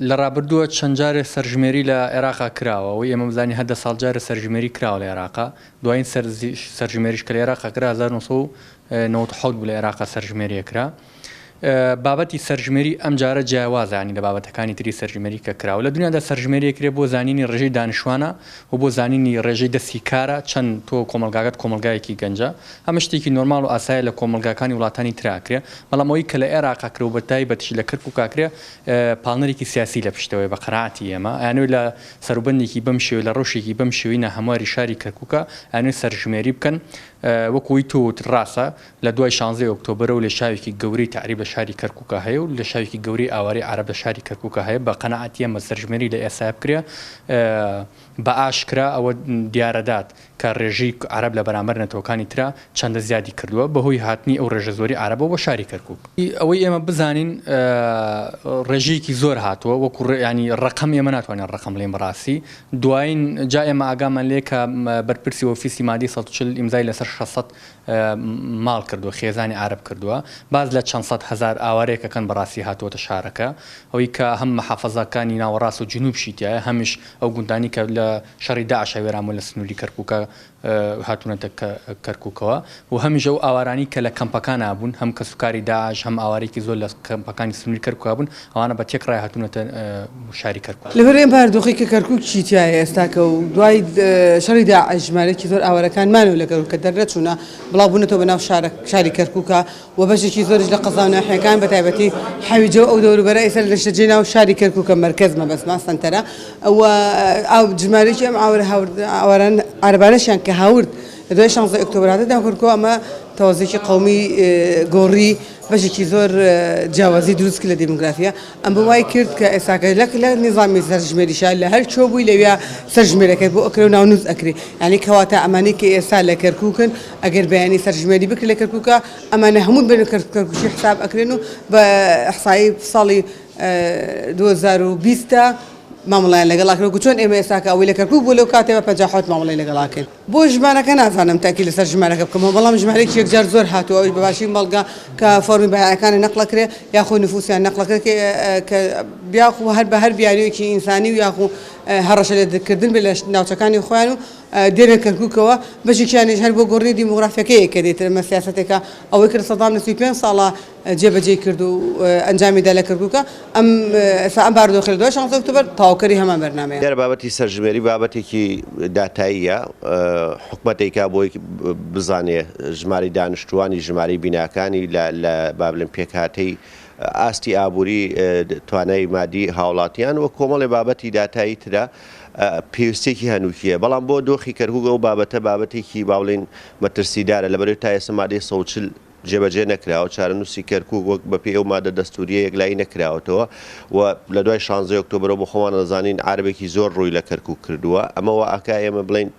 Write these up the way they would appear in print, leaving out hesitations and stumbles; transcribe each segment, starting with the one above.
لە ڕابردووە چەند جارێ سەرژمێری لە عێراقا کراوە و ئێمە بزانین هەدە ساڵ جارە سەرژمێری کراوە لە عێراقا دوایین سەرژمێریش کە لە عێراقا کرا 1990 بوو لە عێراقا سەرژمێریەکرا بابەتی سەرژمێری ئەم جارە جیاوازانی لە بابەتەکانی تری سەرژمێری کە کراوە لە دنیادا سەرژمێریەکرێ بۆ زانینی ڕێژەی دانیشتوانە و بۆ زانینی ڕێژەی دەستی کارە چەند تۆ کۆمەلگاکەت کۆمەلگایەکی گەنجە ئەمە شتێکی نۆرماڵ و ئاسایە لە کۆمەلگاکانی وڵاتانی تراکرێ بەڵام ئەوەی کە لە عێراقا کرێ و بەتایبەتیش لە کەرکووک کاکرێ پاڵنەرێکی سیاسی لە پشتەوەی بە قەناعەتی ئێمە ئەیانوێ لە سەروبەندێکی بەم شێوەیە لە ڕۆژێکی بەم شێوەیە هەمواری شاری کەرکووکە ئەیانوێ سەرژمێری بکەن وەکوی توت ڕاستە لە دوای 16 ئۆکتۆبرە و لە شاوێکی گەورەی تعریب بە شاری کەرکووکە هەیە و لە شاوێکی گەورەی ئاواری عەرەب لە شاری کەرکووکە هەیە بە قەناعەتی ئەمە سەرژمێری لە ئێستا بکرێ بە ئاشکرا ئەوە دیارەدات کە ڕێژەی عەرەب لە بەرامبەر نەتەوەکانی ترا چەندە زیادی کردووە بەهۆی هاتنی ئەو ڕێژە زۆری عەرەبەوە بۆ شاری کەرکووک ئەوەی ئێمە بزانین ڕێژەیەکی زۆر هاتووە وەکو ینی ڕقم ئێمە ناتوانین ڕقم لێم بەڕاستی دوایین جا ئێمە ئاگامان لێ کە بەرپرسی ئۆفیسی مادی 140 ئیمزای لەسەر 600 ماڵ کردووە خێزانی عەرەب کردووە باز لە چەند سەد هەزار ئاوارەیەکەکەن بەڕاستی هاتووەتە شارەکە ئەوەی کە هەم محافەزەکانی ناوەڕاست و جنوبشی تایە هەمیش ئەو گوندانی کە لە شەڕی داعش وێرانبوون لە سنووری کەرکووکە هاتوونەتە کەرکووکەوە و هەمیش ئەو ئاوارانی کە لە کەمپەکان نابوون هەم کە سوکاری داعش هەم ئاوارێکی زۆر لە کەمپەکانی سنووری کەرکووک بوون ئەوانە بە تێک ڕای هاتوونەتە شاری کەرکووک لەبەر ئێمە بارودۆخی کە کەرکووک چی تایە ئێستا کە و دوای شەڕی داعش ژمارەیەکی زۆر ئاوارەکانمانەوە لە کەرکووک کە دەرنەچوونە بڵاوبوونەتەوە بەناو شاری کەرکووکە و بەشێکی زۆرش لە قەزا و ناحیەکان بەتایبەتی حەویجە ئەو دەوروبەرە ئێستا لە شەرجەی ناو شاری کەرکووکە مەرکەز مەبەسما سەنتەرە ئەو ژمارەیەکی ئەم ئاواران عەرەبانەشیان کە هاورد لە دوای 16 ئۆکتۆبر هاتەدا کەرکووک ئەمە تەواوەتێکی قەومی گۆڕی بەشێکی زۆر جیاوازی دروست کرد لە دیموگرافیا ئەم بە وای کرد کە ئێستاکە لە نظامی سەرژمێریشا لە هەر چۆ بووی لەوێ سەرژمێرەکەی بۆ ئەکرێ و ناونووس ئەکرێ یعنی کەواتە ئەمانەی کە ئێستا لە کەرکووکن ئەگەر بەیانی سەرژمێری بکرێت لە کەرکووکە ئەمانە هەموو بن کەرکووکی حساب ئەکرێن و بە ئەحسایی ساڵی 2020 مامەڵیان لەگەڵاکرێت چۆن ئێمە ئێستاکە ئەوەی لە کەرکووک بوو لەو کاتێوە 57 مامەڵی لەگەڵاکەن بۆ ژمارەکە نازانم تاکی لەسەر ژمارەکە بکەمەوە بەڵام ژمارەیەکی یەکجار زۆر هاتووە ئەوەی بەباشی بەڵگا کە فۆرمی بەیانەکانی نەقڵەکرێ یاخۆ نفوسیان نەقڵەکرێت کە بیاخۆ هەر بە هەر بیانویەکی ئینسانی و یاخۆ هەڕەشە لێدەکردن بێ لە ناوچەکانی خۆیان و دێنە کەرکووکەوە بەشێکیانیش هەر بۆ گۆڕی دیموگرافیەکەیە کە دێتە مە سیاسەتێکە ئەوەی کرد سەدام لە 35 ساڵە جێبەجێ کرد و ئەنجامیدا لە کەرکووکە ئەم بارودۆخی لە دوای 16 ئۆکتۆبر تاواکەری هەمان بەرنامەیە دیارە بابەتی سەرژمێری بابەتێکی داتاییە حکومەتێکا بۆی بزانێ ژماری دانیشتوانی ژماری بیناکانی لە بابلم پێکهاتەی ئاستی ئابووری توانای مادی هاوڵاتیان وە کۆمەڵی بابەتی داتایی ترە پێویستێکی هەنووکیە بەڵام بۆ دۆخی کەرکووک ئەو بابەتێکی باڵێن مەترسیدارە لەبەرەوەی تا ئێستا مادەی 140 جێبەجێ نەکراوە چارەنووسی کەرکووک وەک بەپێ ئەو مادە دەستوریە یەکلایی نەکراوەتەوە و لە دوای 16 ئۆکتۆبرەوە بۆ خۆمان دەزانین عەرەبێکی زۆر ڕووی لە کەرکووک کردووە ئەمەوە ئاکا ئێمە بڵێن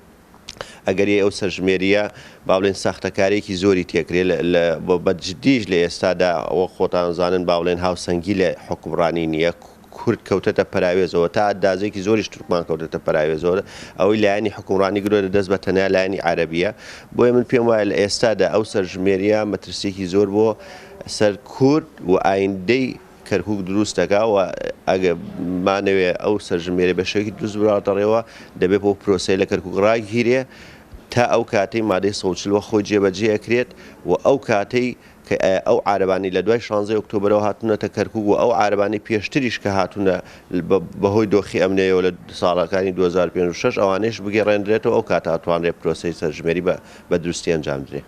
ئەگەری ئەو سەرژمێریە با بڵێن ساختەکارێکی زۆری تێکرێت بە جددیش لە ئێستادا ئەوە خۆتان زانن با بڵێن هاوسەنگی لە حکومڕانی نییە کورد کەوتەتە پەراوێزەوە تا ئەندازێکی زۆریش تورکمان کەوتەتە پەراوێزەوە ئەوەی لایەنی حکومڕانی گرۆرە دەست بە تەنیا لایەنی عەرەبیە بۆیە من پێم وایە لە ئێستادا ئەو سەرژمێریە مەترسێکی زۆر بۆ سەر کورد و ئایندەی کەرکووک دروست دەکا و ئەگە مانەوێ ئەو سەرژمێرە بە شێوەیەکی دروست بڕاتەڕێەوە دەبێت بۆ پرۆسەی لە کەرکووک ڕاگیرێ تا ئەو کاتەی مادەی 140 خۆی جێبەجێ ئەکرێت و ئەو کاتەی کە ئەو عارەبانی لە دوای 16 ئۆکتۆبرەوە هاتوونەتە کەرکووک و ئەو عارەبانی پێشتریش کە هاتوونە بەهۆی دۆخی ئەمنەوە لە ساڵەکانی 2056 ئەوانەیش بگەڕێنرێتەوە ئەو کات هاتوانرێت پرۆسەی سەرژمێری بە دروستی ئەنجام درێت.